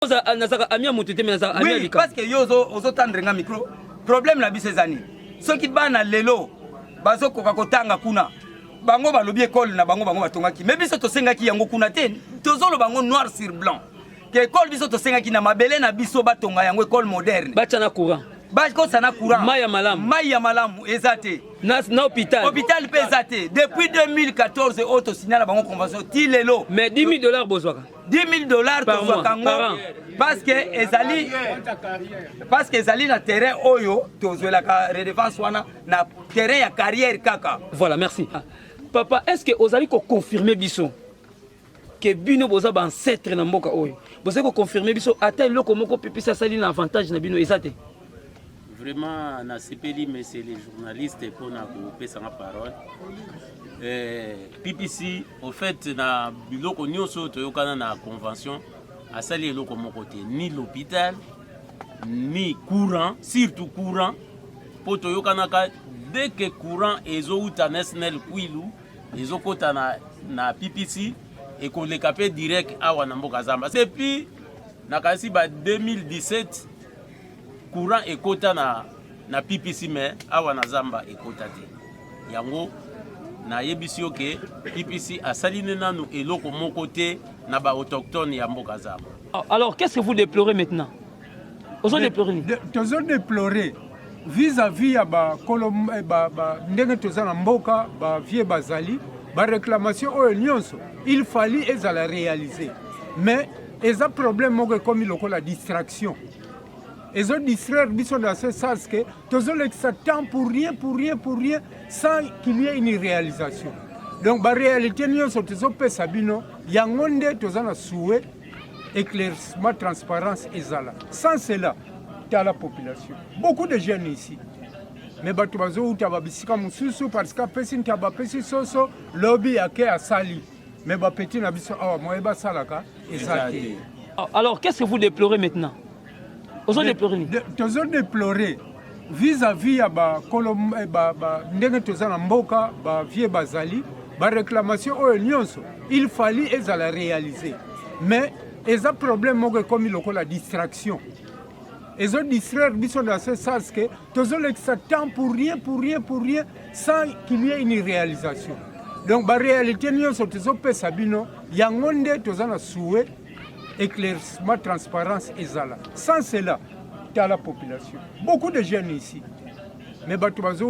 Oui, parce que yo ozo tendre nga micro. Problème la biso ezani. Ceux qui bana lelo bazo koka kotanga kuna. Bango balobi école na bango batongaki. Mais biso to sengaki yango kuna te. Tozolo bango noir sur blanc. Que école biso to sengaki na mabele na biso batonga yango école moderne. Bachana courant. Bachko sana courant. Maya malamu. Maya malamu ezate. Na hôpital. Hôpital pe ezate. Depuis 2014 auto signal bango convention ti lelo. Mais $10,000 bozwaka. $10,000 par mois, par an. Parce que ezali na terrain oyo tozwela ka redevance wana na terrain ya carrière kaka. Voilà, merci. Papa, est-ce que vous allez confirmer biso que bino boza ba ancêtre na mboka oyo? Vous allez confirmer biso ata eloko moko pepisa sali na avantage na bino ezate? Vraiment na sepeli mais c'est les journalistes pour na couper sa parole. PPC au fait na biloko nyonso toyokana na convention asali eloko moko te ni l'hôpital ni courant, surtout courant po toyokana ka dès que courant ezouta national kwilu ezokota na PPC et qu'on les capé direct awa na mboka zamba. C'est puis na kasi ba 2017 courant ekota na PPC mais awa na zamba ekota te. Yango na yebisio ke PPC asaline nanu eloko moko te na ba autochtone ya mboka zamba. Alors qu'est-ce que vous déplorez maintenant? Vous déplorer vis-à-vis ya ba kolom ba ndenge tozana mboka ba vie bazali ba réclamation oyo nyonso il fallait ezala réaliser mais eza problème moko comme lokola distraction. Ils ont distraire biso dans ce sens que tous les temps pour rien sans qu'il y ait une réalisation. Donc la réalité nous sommes tous sabino yangonde tous en souhait éclaircissement transparence ezala. Sans cela dans la population. Beaucoup de jeunes ici. Mais batu bazo utababisika mususu parce que person tabapesi soso lobby yake asali. Mais ba petit na biso awa moyeba salaka ezali. Alors qu'est-ce que vous déplorez maintenant? Déplorer vis-à-vis ya ba kolom ndenge tozana mboka ba vie bazali ba réclamation oyo nyonso il fallait ezala réaliser mais eza problème moko comme lokola distraction. Ils ont distraire biso dans ce sens que tozolekisa temps pour rien sans qu'il y ait une réalisation. Donc la réalité nyonso tozopesa bino yango nde tozana souhait éclaircissement transparence ezala. Sans cela dans la population. Beaucoup de jeunes ici. Mais batu bazo